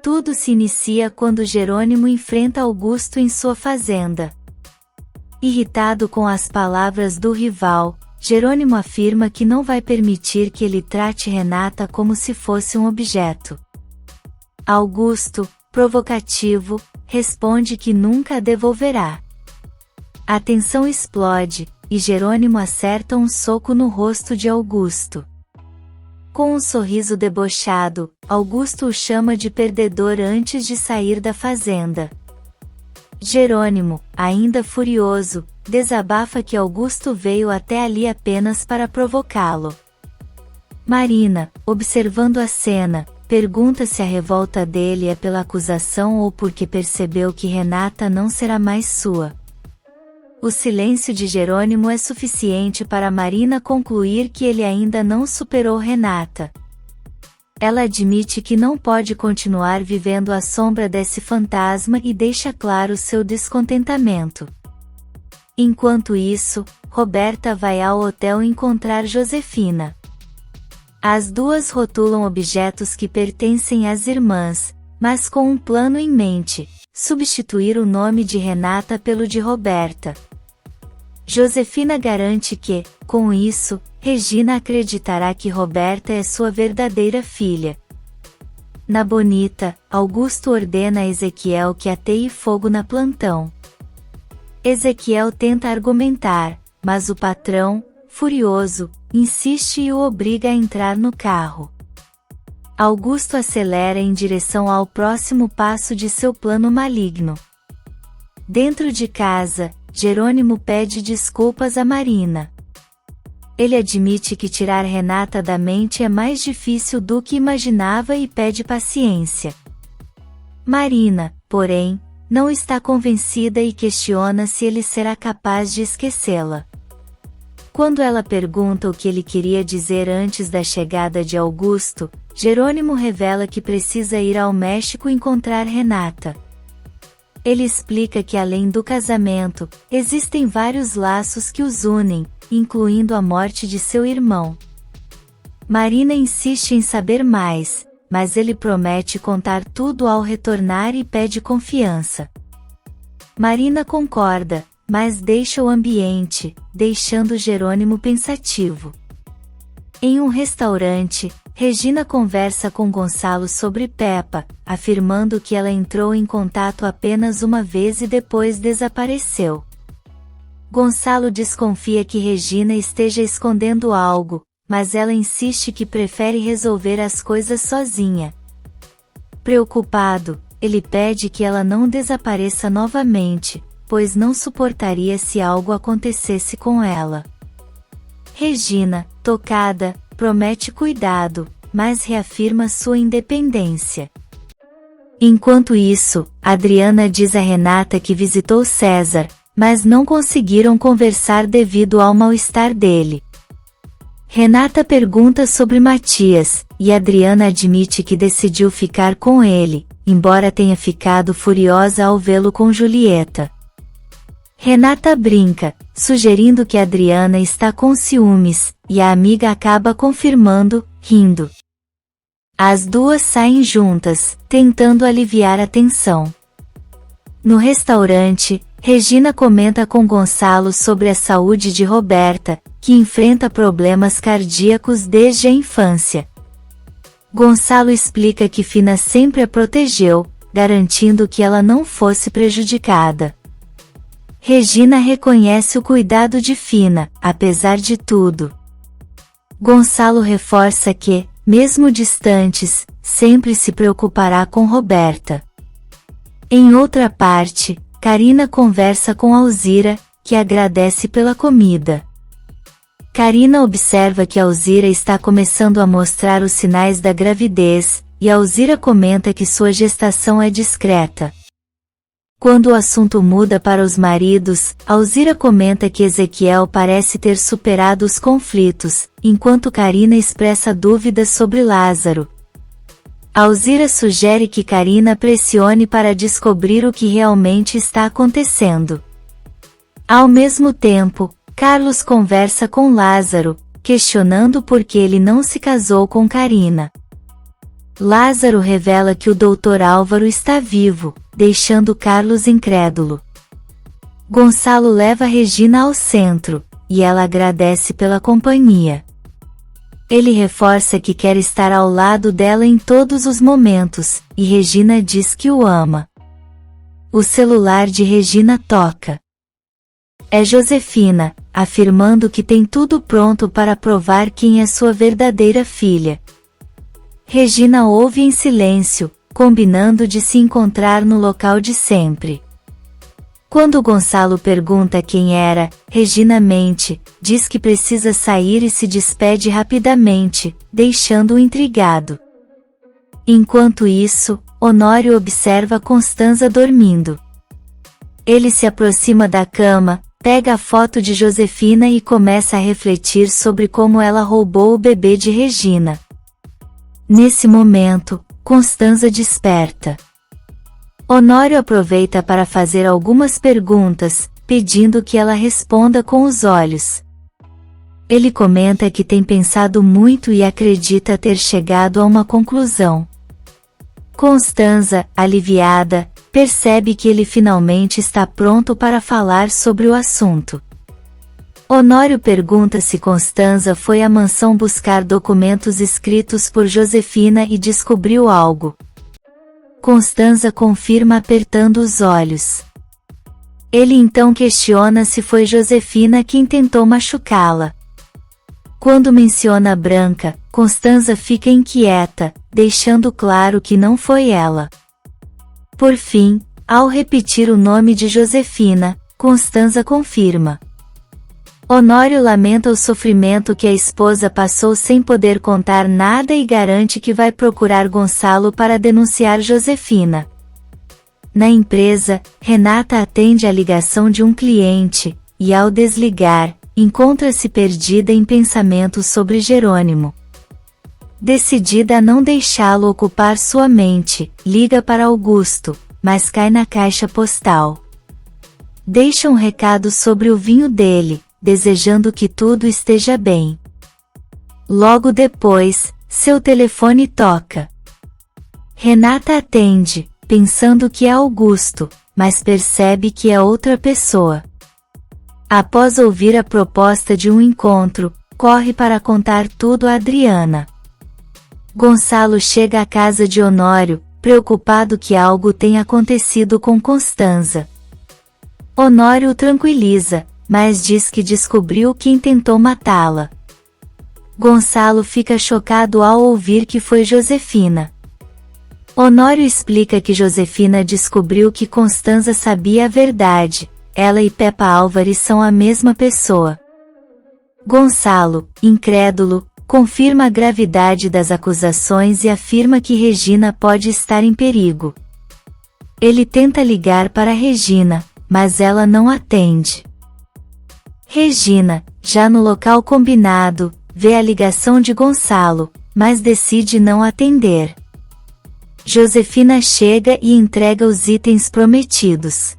Tudo se inicia quando Jerônimo enfrenta Augusto em sua fazenda. Irritado com as palavras do rival, Jerônimo afirma que não vai permitir que ele trate Renata como se fosse um objeto. Augusto, provocativo, responde que nunca a devolverá. A tensão explode, e Jerônimo acerta um soco no rosto de Augusto. Com um sorriso debochado, Augusto o chama de perdedor antes de sair da fazenda. Jerônimo, ainda furioso, desabafa que Augusto veio até ali apenas para provocá-lo. Marina, observando a cena, pergunta se a revolta dele é pela acusação ou porque percebeu que Renata não será mais sua. O silêncio de Jerônimo é suficiente para Marina concluir que ele ainda não superou Renata. Ela admite que não pode continuar vivendo à sombra desse fantasma e deixa claro seu descontentamento. Enquanto isso, Roberta vai ao hotel encontrar Josefina. As duas rotulam objetos que pertencem às irmãs, mas com um plano em mente: substituir o nome de Renata pelo de Roberta. Josefina garante que, com isso, Regina acreditará que Roberta é sua verdadeira filha. Na Bonita, Augusto ordena a Ezequiel que ateie fogo na plantão. Ezequiel tenta argumentar, mas o patrão, furioso, insiste e o obriga a entrar no carro. Augusto acelera em direção ao próximo passo de seu plano maligno. Dentro de casa, Jerônimo pede desculpas a Marina. Ele admite que tirar Renata da mente é mais difícil do que imaginava e pede paciência. Marina, porém, não está convencida e questiona se ele será capaz de esquecê-la. Quando ela pergunta o que ele queria dizer antes da chegada de Augusto, Jerônimo revela que precisa ir ao México encontrar Renata. Ele explica que além do casamento, existem vários laços que os unem, incluindo a morte de seu irmão. Marina insiste em saber mais, mas ele promete contar tudo ao retornar e pede confiança. Marina concorda, mas deixa o ambiente, deixando Jerônimo pensativo. Em um restaurante, Regina conversa com Gonçalo sobre Peppa, afirmando que ela entrou em contato apenas uma vez e depois desapareceu. Gonçalo desconfia que Regina esteja escondendo algo, mas ela insiste que prefere resolver as coisas sozinha. Preocupado, ele pede que ela não desapareça novamente, pois não suportaria se algo acontecesse com ela. Regina, tocada, promete cuidado, mas reafirma sua independência. Enquanto isso, Adriana diz a Renata que visitou César, mas não conseguiram conversar devido ao mal-estar dele. Renata pergunta sobre Matias, e Adriana admite que decidiu ficar com ele, embora tenha ficado furiosa ao vê-lo com Julieta. Renata brinca, sugerindo que Adriana está com ciúmes, e a amiga acaba confirmando, rindo. As duas saem juntas, tentando aliviar a tensão. No restaurante, Regina comenta com Gonçalo sobre a saúde de Roberta, que enfrenta problemas cardíacos desde a infância. Gonçalo explica que Fina sempre a protegeu, garantindo que ela não fosse prejudicada. Regina reconhece o cuidado de Fina, apesar de tudo. Gonçalo reforça que, mesmo distantes, sempre se preocupará com Roberta. Em outra parte, Karina conversa com Alzira, que agradece pela comida. Karina observa que Alzira está começando a mostrar os sinais da gravidez, e Alzira comenta que sua gestação é discreta. Quando o assunto muda para os maridos, Alzira comenta que Ezequiel parece ter superado os conflitos, enquanto Karina expressa dúvidas sobre Lázaro. Alzira sugere que Karina pressione para descobrir o que realmente está acontecendo. Ao mesmo tempo, Carlos conversa com Lázaro, questionando por que ele não se casou com Karina. Lázaro revela que o Dr. Álvaro está vivo, deixando Carlos incrédulo. Gonçalo leva Regina ao centro, e ela agradece pela companhia. Ele reforça que quer estar ao lado dela em todos os momentos, e Regina diz que o ama. O celular de Regina toca. É Josefina, afirmando que tem tudo pronto para provar quem é sua verdadeira filha. Regina ouve em silêncio, combinando de se encontrar no local de sempre. Quando Gonçalo pergunta quem era, Regina mente, diz que precisa sair e se despede rapidamente, deixando-o intrigado. Enquanto isso, Honório observa Constanza dormindo. Ele se aproxima da cama, pega a foto de Josefina e começa a refletir sobre como ela roubou o bebê de Regina. Nesse momento, Constanza desperta. Honório aproveita para fazer algumas perguntas, pedindo que ela responda com os olhos. Ele comenta que tem pensado muito e acredita ter chegado a uma conclusão. Constanza, aliviada, percebe que ele finalmente está pronto para falar sobre o assunto. Honório pergunta se Constanza foi à mansão buscar documentos escritos por Josefina e descobriu algo. Constanza confirma apertando os olhos. Ele então questiona se foi Josefina quem tentou machucá-la. Quando menciona Branca, Constanza fica inquieta, deixando claro que não foi ela. Por fim, ao repetir o nome de Josefina, Constanza confirma. Honório lamenta o sofrimento que a esposa passou sem poder contar nada e garante que vai procurar Gonçalo para denunciar Josefina. Na empresa, Renata atende a ligação de um cliente, e ao desligar, encontra-se perdida em pensamentos sobre Jerônimo. Decidida a não deixá-lo ocupar sua mente, liga para Augusto, mas cai na caixa postal. Deixa um recado sobre o vinho dele, desejando que tudo esteja bem. Logo depois, seu telefone toca. Renata atende, pensando que é Augusto, mas percebe que é outra pessoa. Após ouvir a proposta de um encontro, corre para contar tudo a Adriana. Gonçalo chega à casa de Honório, preocupado que algo tenha acontecido com Constanza. Honório o tranquiliza, mas diz que descobriu quem tentou matá-la. Gonçalo fica chocado ao ouvir que foi Josefina. Honório explica que Josefina descobriu que Constanza sabia a verdade, ela e Pepa Álvares são a mesma pessoa. Gonçalo, incrédulo, confirma a gravidade das acusações e afirma que Regina pode estar em perigo. Ele tenta ligar para Regina, mas ela não atende. Regina, já no local combinado, vê a ligação de Gonçalo, mas decide não atender. Josefina chega e entrega os itens prometidos.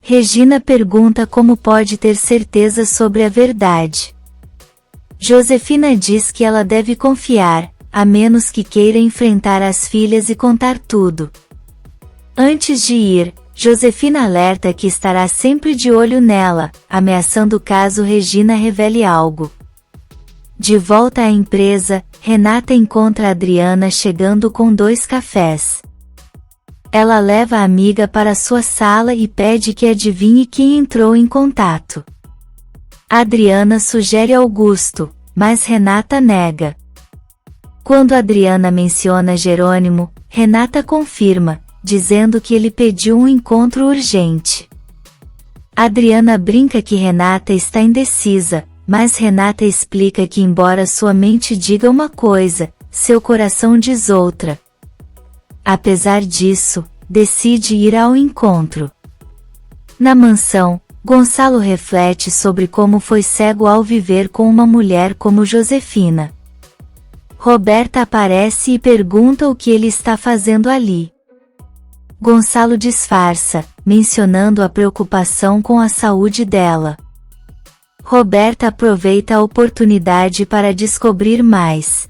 Regina pergunta como pode ter certeza sobre a verdade. Josefina diz que ela deve confiar, a menos que queira enfrentar as filhas e contar tudo. Antes de ir, Josefina alerta que estará sempre de olho nela, ameaçando caso Regina revele algo. De volta à empresa, Renata encontra Adriana chegando com 2 cafés. Ela leva a amiga para sua sala e pede que adivinhe quem entrou em contato. Adriana sugere Augusto, mas Renata nega. Quando Adriana menciona Jerônimo, Renata confirma, dizendo que ele pediu um encontro urgente. Adriana brinca que Renata está indecisa, mas Renata explica que embora sua mente diga uma coisa, seu coração diz outra. Apesar disso, decide ir ao encontro. Na mansão, Gonçalo reflete sobre como foi cego ao viver com uma mulher como Josefina. Roberta aparece e pergunta o que ele está fazendo ali. Gonçalo disfarça, mencionando a preocupação com a saúde dela. Roberta aproveita a oportunidade para descobrir mais.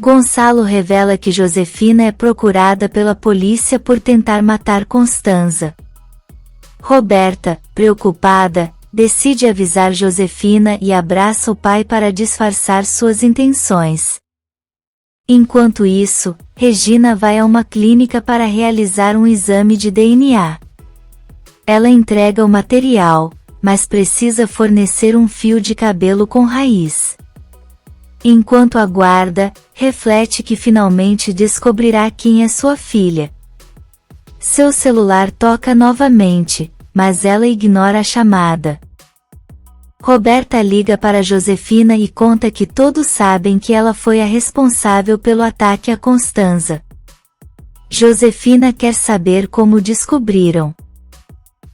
Gonçalo revela que Josefina é procurada pela polícia por tentar matar Constanza. Roberta, preocupada, decide avisar Josefina e abraça o pai para disfarçar suas intenções. Enquanto isso, Regina vai a uma clínica para realizar um exame de DNA. Ela entrega o material, mas precisa fornecer um fio de cabelo com raiz. Enquanto aguarda, reflete que finalmente descobrirá quem é sua filha. Seu celular toca novamente, mas ela ignora a chamada. Roberta liga para Josefina e conta que todos sabem que ela foi a responsável pelo ataque a Constanza. Josefina quer saber como descobriram.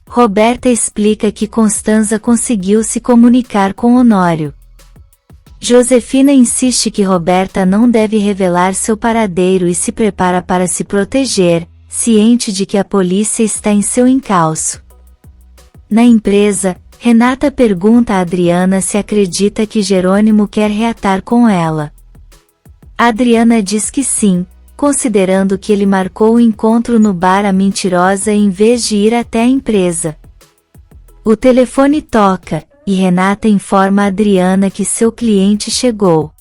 Roberta explica que Constanza conseguiu se comunicar com Honório. Josefina insiste que Roberta não deve revelar seu paradeiro e se prepara para se proteger, ciente de que a polícia está em seu encalço. Na empresa, Renata pergunta a Adriana se acredita que Jerônimo quer reatar com ela. Adriana diz que sim, considerando que ele marcou o encontro no bar A Mentirosa em vez de ir até a empresa. O telefone toca, e Renata informa a Adriana que seu cliente chegou.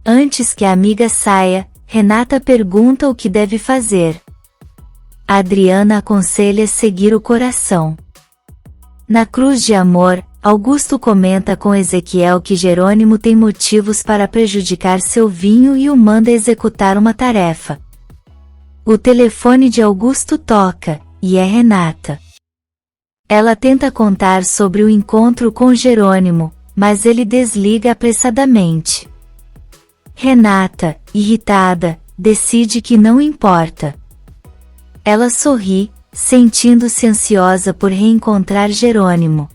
Antes que a amiga saia, Renata pergunta o que deve fazer. Adriana aconselha seguir o coração. Na cruz de amor, Augusto comenta com Ezequiel que Jerônimo tem motivos para prejudicar seu vinho e o manda executar uma tarefa. O telefone de Augusto toca, e é Renata. Ela tenta contar sobre o encontro com Jerônimo, mas ele desliga apressadamente. Renata, irritada, decide que não importa. Ela sorri, sentindo-se ansiosa por reencontrar Jerônimo.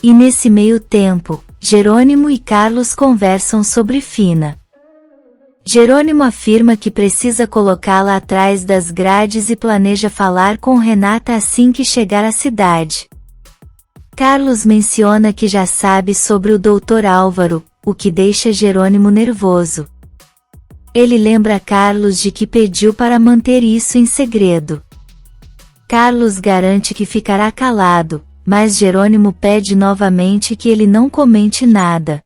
E nesse meio tempo, Jerônimo e Carlos conversam sobre Fina. Jerônimo afirma que precisa colocá-la atrás das grades e planeja falar com Renata assim que chegar à cidade. Carlos menciona que já sabe sobre o Dr. Álvaro, o que deixa Jerônimo nervoso. Ele lembra Carlos de que pediu para manter isso em segredo. Carlos garante que ficará calado, mas Jerônimo pede novamente que ele não comente nada.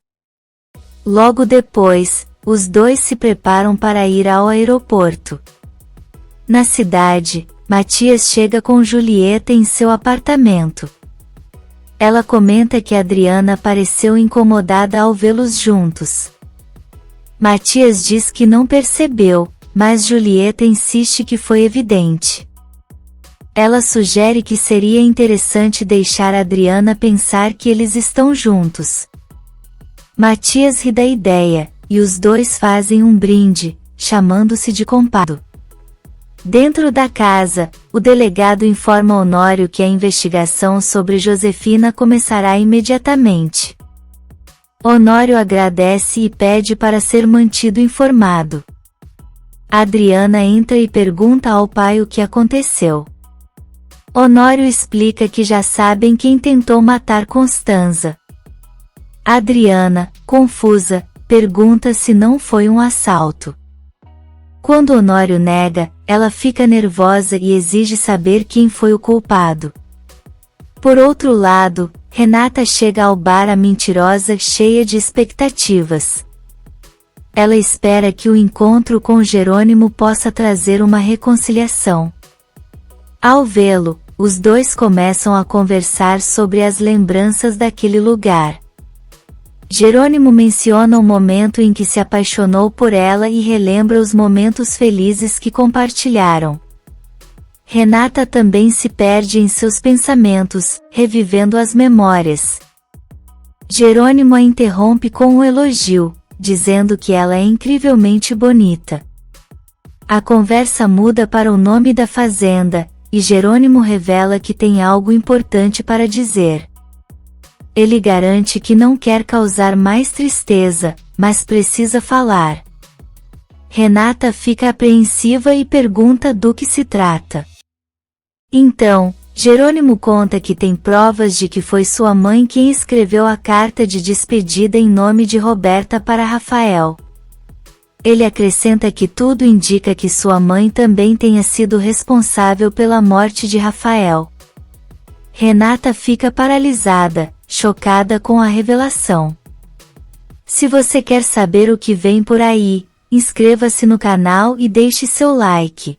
Logo depois, os dois se preparam para ir ao aeroporto. Na cidade, Matias chega com Julieta em seu apartamento. Ela comenta que Adriana pareceu incomodada ao vê-los juntos. Matias diz que não percebeu, mas Julieta insiste que foi evidente. Ela sugere que seria interessante deixar Adriana pensar que eles estão juntos. Matias ri da ideia, e os dois fazem um brinde, chamando-se de compadre. Dentro da casa, o delegado informa Honório que a investigação sobre Josefina começará imediatamente. Honório agradece e pede para ser mantido informado. Adriana entra e pergunta ao pai o que aconteceu. Honório explica que já sabem quem tentou matar Constanza. Adriana, confusa, pergunta se não foi um assalto. Quando Honório nega, ela fica nervosa e exige saber quem foi o culpado. Por outro lado, Renata chega ao bar A Mentirosa cheia de expectativas. Ela espera que o encontro com Jerônimo possa trazer uma reconciliação. Ao vê-lo, os dois começam a conversar sobre as lembranças daquele lugar. Jerônimo menciona o momento em que se apaixonou por ela e relembra os momentos felizes que compartilharam. Renata também se perde em seus pensamentos, revivendo as memórias. Jerônimo a interrompe com um elogio, dizendo que ela é incrivelmente bonita. A conversa muda para o nome da fazenda, e Jerônimo revela que tem algo importante para dizer. Ele garante que não quer causar mais tristeza, mas precisa falar. Renata fica apreensiva e pergunta do que se trata. Então, Jerônimo conta que tem provas de que foi sua mãe quem escreveu a carta de despedida em nome de Roberta para Rafael. Ele acrescenta que tudo indica que sua mãe também tenha sido responsável pela morte de Rafael. Renata fica paralisada, chocada com a revelação. Se você quer saber o que vem por aí, inscreva-se no canal e deixe seu like.